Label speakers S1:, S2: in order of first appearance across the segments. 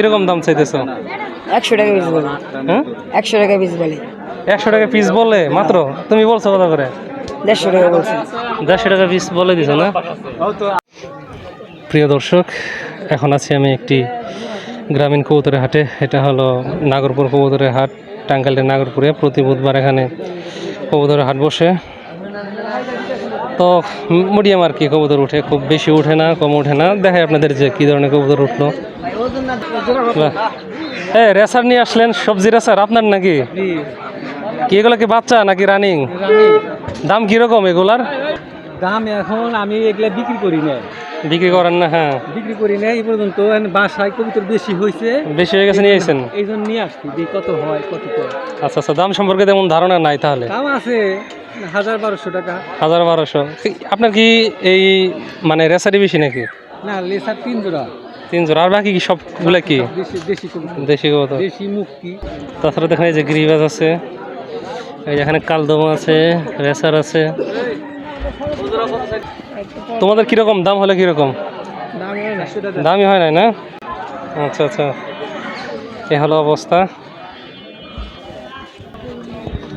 S1: কিরকম দাম চাইতেছ?
S2: 100 টাকা পিস বলে।
S1: হ্যাঁ
S2: 100 টাকা পিস বলে।
S1: 100 টাকা পিস বলে মাত্র? তুমি বলছো কত করে?
S2: 150 টাকা বলছি।
S1: 150 টাকা পিস বলে দিছো না? প্রিয় দর্শক, এখন আছি আমি একটি গ্রামীণ কবুতরের হাটে। এটা হলো নাগরপুর কবুতরের হাট, টাঙ্গাইলের নাগরপুরে। প্রতি বুধবার এখানে কবুতরের হাট বসে। তো মিডিয়াম আর কি কবুতর উঠে, খুব বেশি উঠে না, কম উঠে না। দেখাই আপনাদের যে কী ধরনের কবুতর উঠলো। হ্যাঁ, রেসার নিয়ে আসলেন, সবজি রেসার আপনার নাকি? কি এগুলো কি বাচ্চা নাকি রানিং? দাম কিরকম এগুলার?
S3: দাম এখন আমি এগুলা বিক্রি করি না।
S1: বিক্রি করেন না? হ্যাঁ,
S3: বিক্রি করি না এই পর্যন্ত। বাসায় কবুতর বেশি হয়েছে,
S1: বেশি হয়ে গেছে, নিয়ে আসেন।
S3: এই জন্য নিয়ে আসছি যে কত হয় কত করে।
S1: আচ্ছা আচ্ছা, দাম সম্পর্কে তেমন ধারণা নাই তাহলে?
S3: দাম আছে 1000-1200 টাকা।
S1: 1000-1200। আপনার কি এই মানে রেসারি বেশি নাকি?
S3: না, লেসার 3 জোড়া।
S1: 3 জোড়া। আর বাকি কি সবগুলা কি
S3: দেশি কবুতর,
S1: দেশি কবুতর?
S3: দেশি মুক্তি।
S1: তাছাড়া দেখেন এই যে গিরিবাজ আছে, এই যে এখানে কালদম আছে, রেসার আছে। তোমাদের কিরকম দাম হলে কিরকম? দামই হয় নাই না? আচ্ছা আচ্ছা, এ হলো অবস্থা।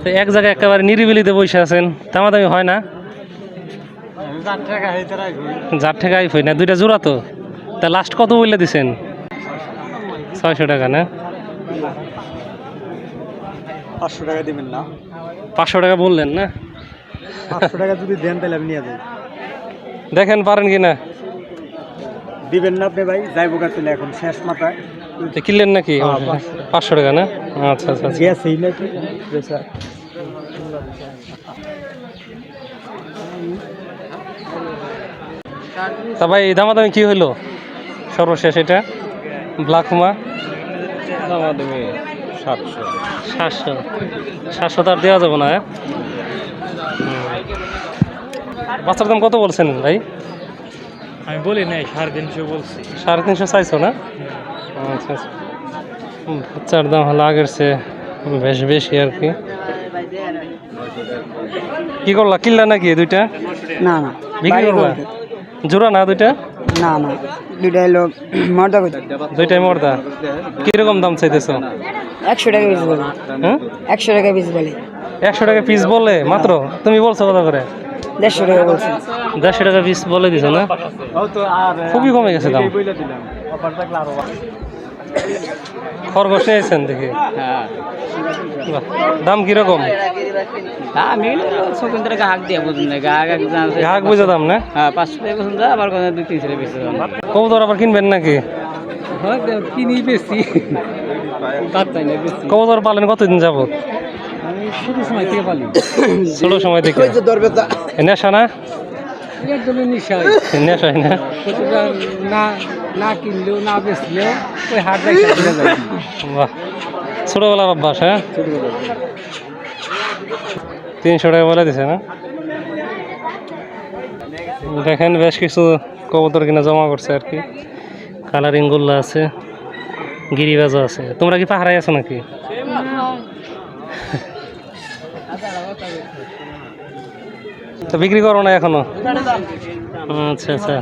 S1: তো এক জায়গায় একেবারে নিরিবিলিতে বসে আছেন, দামাদামি হয় না? 4 টাকা আইফই না, 2টা জোড়া তো। তা লাস্ট কত বললে দিছেন? 600 টাকা না?
S3: 500 টাকা দিবেন না?
S1: 500 টাকা বললেন না?
S3: 500 টাকা যদি দেন তাহলে আমি নিয়ে যাই।
S1: দেখেন পারেন কি না।
S3: দিবেন না আপনি ভাই? যাইবো কাছে এখন শেষ মাথায়।
S1: কিনলেন নাকি? 500 টাকা না? আচ্ছা আচ্ছা আচ্ছা।
S3: গ্যাস এই নাকি প্রেসার?
S1: তা ভাই দামাদামি কি হইলো সর্বশেষ? এটা ব্ল্যাক হুমা
S3: দামাদামি 700।
S1: 700 তো আর দেওয়া যাবে না। বাচ্চার দাম কত বলছেন ভাই?
S3: আমি বলি নাই, 350 বলছি।
S1: 350 চাইছো না? আচ্ছা আচ্ছা। বাচ্চার দাম হলো আগের চেয়ে বেশ বেশি আর কি। কি করলা, কিনলা নাকি 2টা?
S2: না না,
S1: বিক্রি করলা? জোড়া না 2টা?
S2: না না, দুইটাই লোক মর্দা কইতে।
S1: 2টাই মর্দা। কিরকম দাম চাইতেছো?
S2: 100 টাকা পিস বলে।
S1: হ্যাঁ
S2: 100 টাকা পিস বলে।
S1: 100 টাকা পিস বলে মাত্র? তুমি বলছো কত করে?
S2: 150 টাকা বলছি।
S1: 150 টাকা পিস বলে দিছো না? খুবই কমে গেছে দাম। খরগোশ নিয়েছেন দেখি।
S3: হ্যাঁ,
S1: বাহ, দাম কিরকম?
S3: আমি শকুন টাকা হাক দিয়ে বুঝুন না,
S1: হাক বুঝে দাম না?
S3: হ্যাঁ 500 টাকা বুঝুন, আবার 2-3 টাকা বেশি দাম।
S1: কবুতর আবার কিনবেন নাকি?
S3: হ্যাঁ, কিনি বেশি বাদ পাই না বেশি।
S1: কবুতর পালেন কতদিন যাবত?
S3: আমি শুরু সময় থেকে পালি।
S1: ছোট সময় থেকে। নেশা না?
S3: একদমই নিশাই।
S1: নেশাই না?
S3: কতটা না না কিনলেও না বেচলেও ওই হাট দেখে যায়।
S1: বাহ, ছোটবেলার অভ্যাস। হ্যাঁ, 300 টাকা বলে দিছে না? দেখেন বেশ কিছু কবুতর কিনা জমা করছে আর কি। কালারিং গুল্লা আছে, গিরিবাজও আছে। তোমরা কি পাহারায় আছো নাকি? তো বিক্রি করো না এখনো? আচ্ছা আচ্ছা,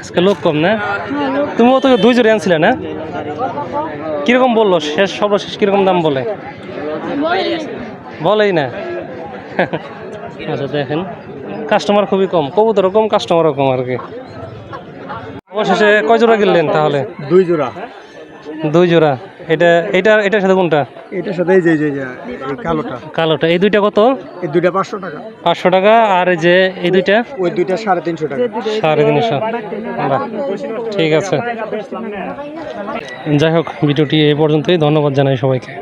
S1: আজকে লোক কম না? তুমিও তো 2 জোড়া আনছিলে না? কিরকম বললো শেষ, সর্বশেষ কিরকম দাম বলে? বলেই না। আচ্ছা, দেখেন কাস্টমার খুবই কম, কবুতরও কম, কাস্টমারও কম আর কি। অবশেষে কয় জোড়া কিনলেন তাহলে?
S3: 2 জোড়া।
S1: 2 জোড়া। এটার সাথে কোনটা?
S3: এটার সাথে এই যে কালোটা।
S1: কালোটা। এই 2টা কত?
S3: এই 2টা 500 টাকা।
S1: 500 টাকা। আর এই যে এই 2টা?
S3: ওই 2টা 350 টাকা।
S1: 350। বাহ, ঠিক আছে। যাই হোক, ভিডিওটি এই পর্যন্তই। ধন্যবাদ জানাই সবাইকে।